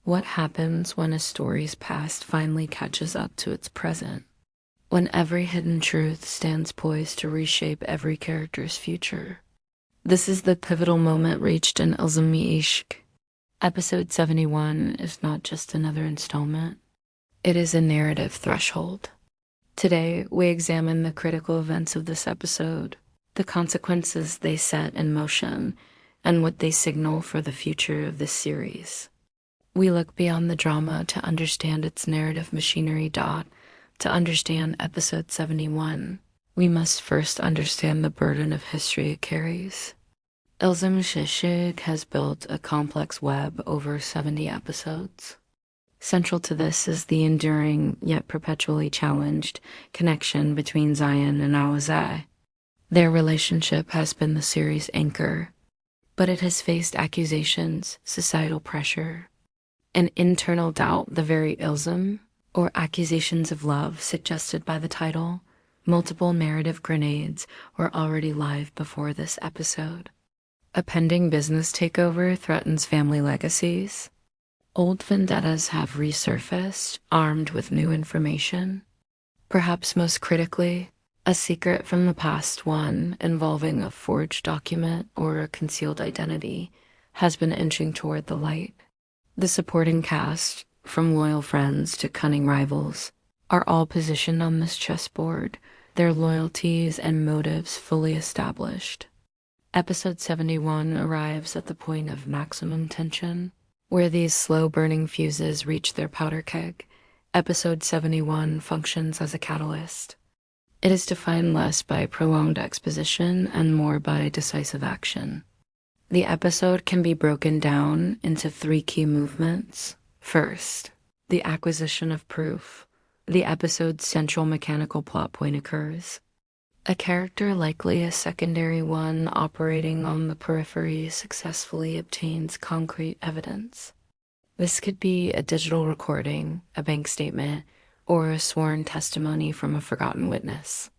What happens when a story's past finally catches up to its present? When every hidden truth stands poised to reshape every character's future? This is the pivotal moment reached in Ilzam-e-Ishq. Episode 71 is not just another installment, it is a narrative threshold. Today, we examine the critical events of this episode, the consequences they set in motion, and what they signal for the future of this series. We look beyond the drama to understand its narrative machinery. To understand episode 71, we must first understand the burden of history it carries. Ilzam-e-Ishq has built a complex web over 70 episodes. Central to this is the enduring, yet perpetually challenged, connection between Zayan and Alizeh. Their relationship has been the series' anchor, but it has faced accusations, societal pressure, and internal doubt. The very Ilzam, or accusations of love suggested by the title, multiple narrative grenades were already live before this episode. A pending business takeover threatens family legacies. Old vendettas have resurfaced, armed with new information. Perhaps most critically, a secret from the past, one involving a forged document or a concealed identity, has been inching toward the light. The supporting cast, from loyal friends to cunning rivals, are all positioned on this chessboard, their loyalties and motives fully established. Episode 71 arrives at the point of maximum tension, where these slow-burning fuses reach their powder keg. Episode 71 functions as a catalyst. It is defined less by prolonged exposition and more by decisive action. The episode can be broken down into 3 key movements. First, the acquisition of proof. The episode's central mechanical plot point occurs. A character, likely a secondary one operating on the periphery, successfully obtains concrete evidence. This could be a digital recording, a bank statement, or a sworn testimony from a forgotten witness.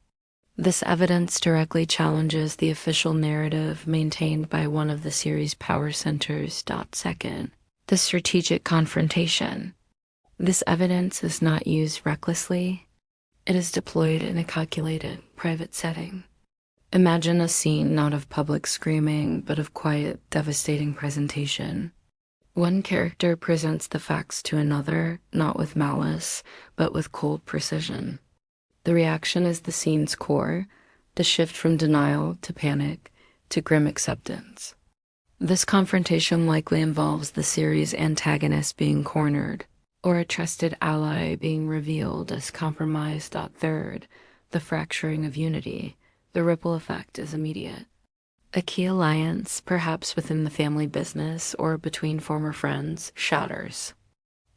This evidence directly challenges the official narrative maintained by one of the series' power centers. Second, the strategic confrontation. This evidence is not used recklessly. It is deployed in a calculated, private setting. Imagine a scene not of public screaming, but of quiet, devastating presentation. One character presents the facts to another, not with malice, but with cold precision. The reaction is the scene's core, the shift from denial to panic to grim acceptance. This confrontation likely involves the series' antagonist being cornered, or a trusted ally being revealed as compromised. Third, the fracturing of unity. The ripple effect is immediate. A key alliance, perhaps within the family business or between former friends, shatters.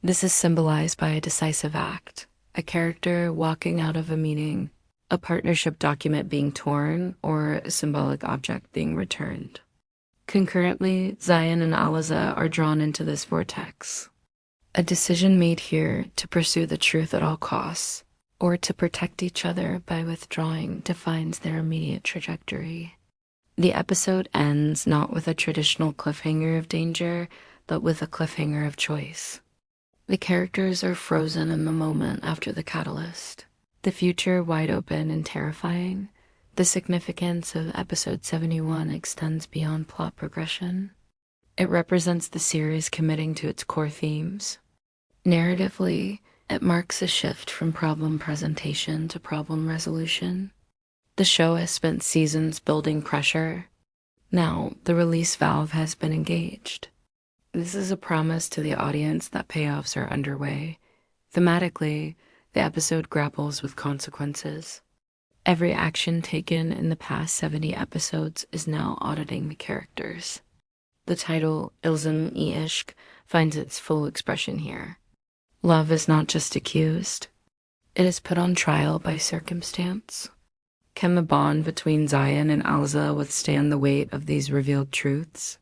This is symbolized by a decisive act, a character walking out of a meeting, a partnership document being torn, or a symbolic object being returned. Concurrently, Zayan and Alizeh are drawn into this vortex. A decision made here to pursue the truth at all costs, or to protect each other by withdrawing, defines their immediate trajectory. The episode ends not with a traditional cliffhanger of danger, but with a cliffhanger of choice. The characters are frozen in the moment after the catalyst, the future wide open and terrifying. The significance of episode 71 extends beyond plot progression. It represents the series committing to its core themes. Narratively, it marks a shift from problem presentation to problem resolution. The show has spent seasons building pressure. Now, the release valve has been engaged. This is a promise to the audience that payoffs are underway. Thematically, the episode grapples with consequences. Every action taken in the past 70 episodes is now auditing the characters. The title, Ilzam-e-Ishq, finds its full expression here. Love is not just accused. It is put on trial by circumstance. Can the bond between Zayan and Alizeh withstand the weight of these revealed truths?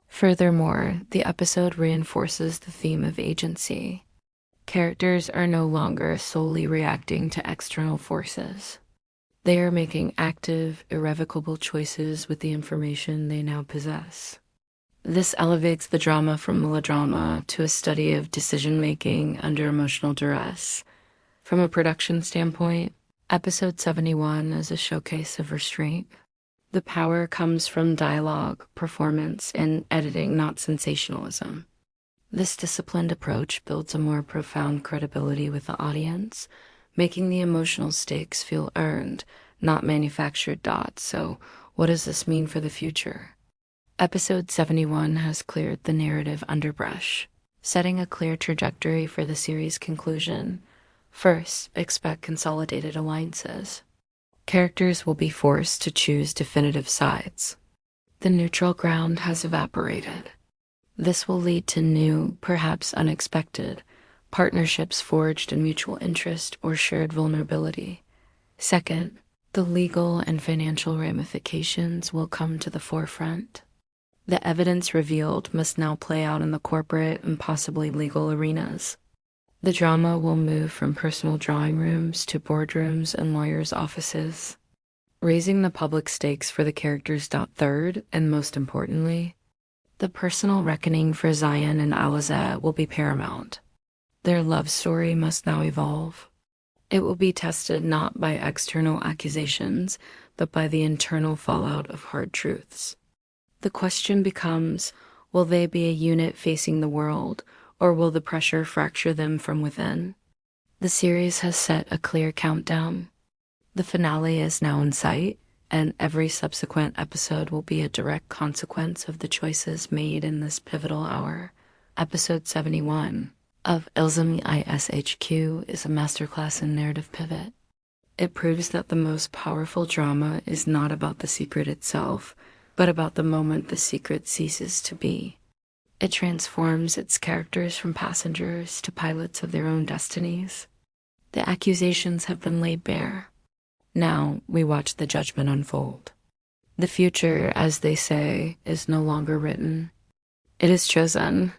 Furthermore, the episode reinforces the theme of agency. Characters are no longer solely reacting to external forces. They are making active, irrevocable choices with the information they now possess. This elevates the drama from melodrama to a study of decision-making under emotional duress. From a production standpoint, episode 71 is a showcase of restraint. The power comes from dialogue, performance, and editing, not sensationalism. This disciplined approach builds a more profound credibility with the audience, making the emotional stakes feel earned, not manufactured dots. So, what does this mean for the future? Episode 71 has cleared the narrative underbrush, setting a clear trajectory for the series' conclusion. First, expect consolidated alliances. Characters will be forced to choose definitive sides. The neutral ground has evaporated. This will lead to new, perhaps unexpected, partnerships forged in mutual interest or shared vulnerability. Second, the legal and financial ramifications will come to the forefront. The evidence revealed must now play out in the corporate and possibly legal arenas. The drama will move from personal drawing rooms to boardrooms and lawyers' offices, raising the public stakes for the characters. Third, and most importantly, the personal reckoning for Zayan and Alizeh will be paramount. Their love story must now evolve. It will be tested not by external accusations, but by the internal fallout of hard truths. The question becomes, will they be a unit facing the world, or will the pressure fracture them from within? The series has set a clear countdown. The finale is now in sight, and every subsequent episode will be a direct consequence of the choices made in this pivotal hour. Episode 71 of Ilzam-e-Ishq is a masterclass in narrative pivot. It proves that the most powerful drama is not about the secret itself, but about the moment the secret ceases to be. It transforms its characters from passengers to pilots of their own destinies. The accusations have been laid bare. Now we watch the judgment unfold. The future, as they say, is no longer written. It is chosen.